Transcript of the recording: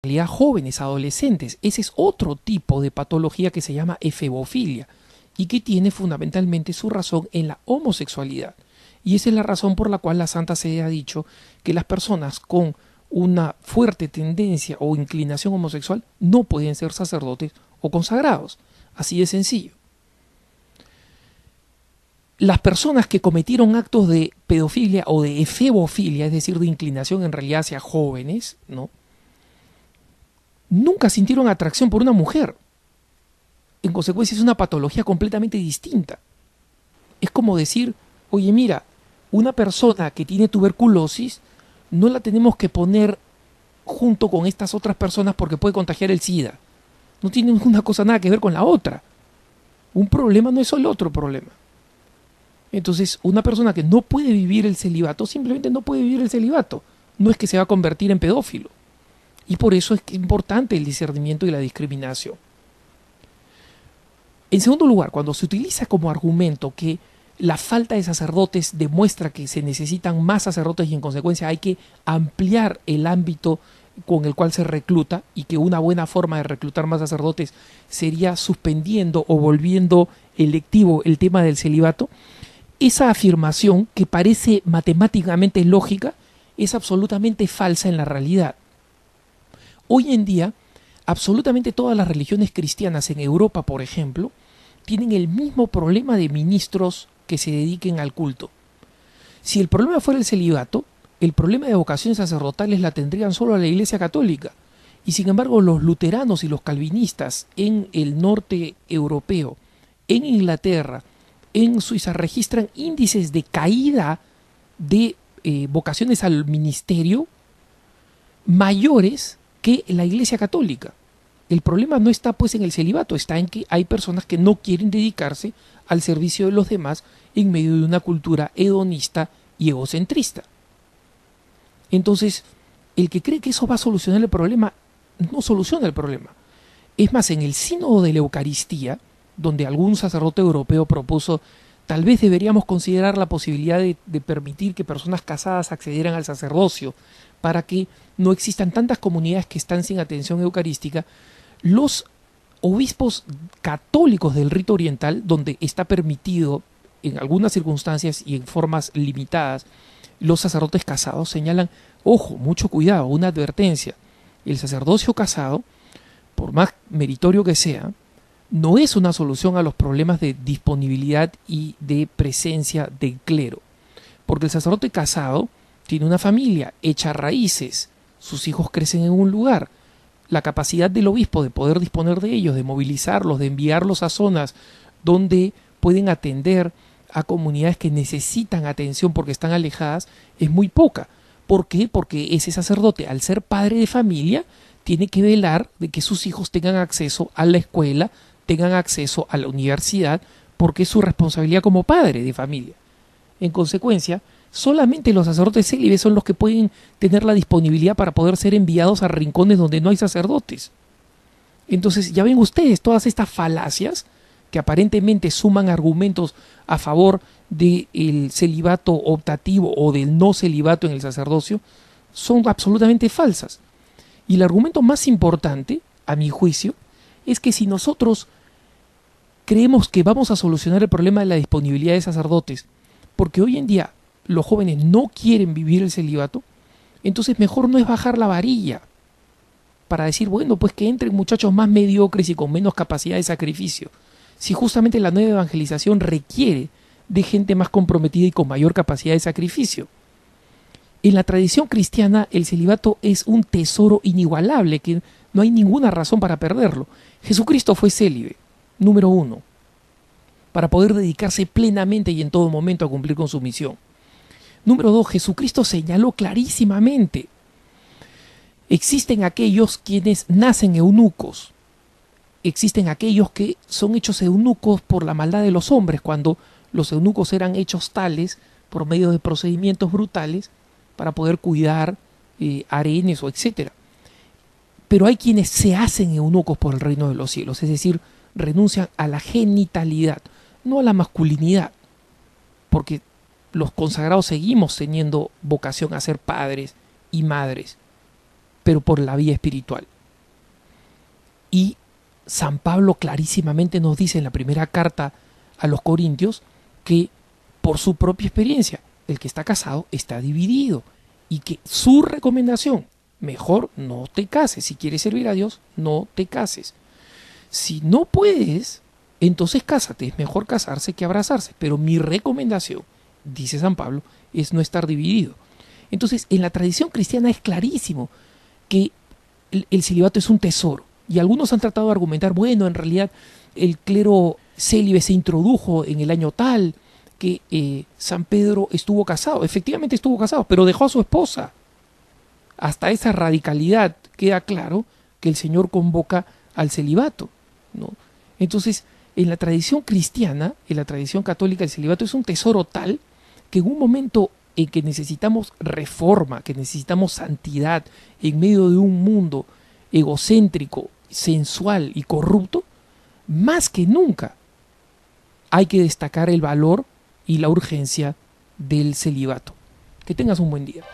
realidad jóvenes, adolescentes. Ese es otro tipo de patología que se llama efebofilia y que tiene fundamentalmente su razón en la homosexualidad. Y esa es la razón por la cual la Santa Sede ha dicho que las personas con una fuerte tendencia o inclinación homosexual no pueden ser sacerdotes o consagrados. Así de sencillo. Las personas que cometieron actos de pedofilia o de efebofilia, es decir, de inclinación en realidad hacia jóvenes, ¿no?, nunca sintieron atracción por una mujer. En consecuencia, es una patología completamente distinta. Es como decir, oye, mira, una persona que tiene tuberculosis no la tenemos que poner junto con estas otras personas porque puede contagiar el SIDA. No tiene una cosa nada que ver con la otra. Un problema no es solo otro problema. Entonces, una persona que no puede vivir el celibato, simplemente no puede vivir el celibato. No es que se va a convertir en pedófilo. Y por eso es importante el discernimiento y la discriminación. En segundo lugar, cuando se utiliza como argumento que la falta de sacerdotes demuestra que se necesitan más sacerdotes y en consecuencia hay que ampliar el ámbito con el cual se recluta y que una buena forma de reclutar más sacerdotes sería suspendiendo o volviendo electivo el tema del celibato, esa afirmación, que parece matemáticamente lógica, es absolutamente falsa en la realidad. Hoy en día, absolutamente todas las religiones cristianas en Europa, por ejemplo, tienen el mismo problema de ministros que se dediquen al culto. Si el problema fuera el celibato, el problema de vocaciones sacerdotales la tendrían solo a la Iglesia Católica. Y sin embargo, los luteranos y los calvinistas en el norte europeo, en Inglaterra, en Suiza, registran índices de caída de vocaciones al ministerio mayores que la Iglesia Católica. El problema no está pues en el celibato, está en que hay personas que no quieren dedicarse al servicio de los demás en medio de una cultura hedonista y egocentrista. Entonces, el que cree que eso va a solucionar el problema, no soluciona el problema. Es más, en el sínodo de la Eucaristía, donde algún sacerdote europeo propuso, tal vez deberíamos considerar la posibilidad de permitir que personas casadas accedieran al sacerdocio para que no existan tantas comunidades que están sin atención eucarística, los obispos católicos del rito oriental, donde está permitido en algunas circunstancias y en formas limitadas los sacerdotes casados, señalan, ojo, mucho cuidado, una advertencia, el sacerdocio casado, por más meritorio que sea, no es una solución a los problemas de disponibilidad y de presencia del clero, porque el sacerdote casado tiene una familia, echa raíces, sus hijos crecen en un lugar, la capacidad del obispo de poder disponer de ellos, de movilizarlos, de enviarlos a zonas donde pueden atender a comunidades que necesitan atención porque están alejadas, es muy poca. ¿Por qué? Porque ese sacerdote, al ser padre de familia, tiene que velar de que sus hijos tengan acceso a la escuela, tengan acceso a la universidad, porque es su responsabilidad como padre de familia. En consecuencia, solamente los sacerdotes célibes son los que pueden tener la disponibilidad para poder ser enviados a rincones donde no hay sacerdotes. Entonces, ya ven ustedes todas estas falacias que aparentemente suman argumentos a favor del celibato optativo o del no celibato en el sacerdocio, son absolutamente falsas. Y el argumento más importante, a mi juicio, es que si nosotros creemos que vamos a solucionar el problema de la disponibilidad de sacerdotes, porque hoy en día los jóvenes no quieren vivir el celibato, entonces mejor no es bajar la varilla para decir, bueno, pues que entren muchachos más mediocres y con menos capacidad de sacrificio, si justamente la nueva evangelización requiere de gente más comprometida y con mayor capacidad de sacrificio. En la tradición cristiana el celibato es un tesoro inigualable que no hay ninguna razón para perderlo. Jesucristo fue célibe, número 1, para poder dedicarse plenamente y en todo momento a cumplir con su misión. Número 2, Jesucristo señaló clarísimamente, existen aquellos quienes nacen eunucos, existen aquellos que son hechos eunucos por la maldad de los hombres, cuando los eunucos eran hechos tales por medio de procedimientos brutales para poder cuidar harenes o etcétera. Pero hay quienes se hacen eunucos por el reino de los cielos, es decir, renuncian a la genitalidad, no a la masculinidad, porque los consagrados seguimos teniendo vocación a ser padres y madres. pero por la vía espiritual. Y San Pablo clarísimamente nos dice en la primera carta a los Corintios que por su propia experiencia, el que está casado está dividido y que su recomendación, mejor no te cases. Si quieres servir a Dios, no te cases. Si no puedes, entonces cásate. Es mejor casarse que abrazarse. Pero mi recomendación, dice San Pablo, es no estar dividido. Entonces, en la tradición cristiana es clarísimo que el celibato es un tesoro. Y algunos han tratado de argumentar, bueno, en realidad el clero célibe se introdujo en el año tal, que San Pedro estuvo casado. Efectivamente estuvo casado, pero dejó a su esposa. Hasta esa radicalidad queda claro que el Señor convoca al celibato, ¿no? Entonces, en la tradición cristiana, en la tradición católica, el celibato es un tesoro tal que en un momento en que necesitamos reforma, que necesitamos santidad en medio de un mundo egocéntrico, sensual y corrupto, más que nunca hay que destacar el valor y la urgencia del celibato. Que tengas un buen día.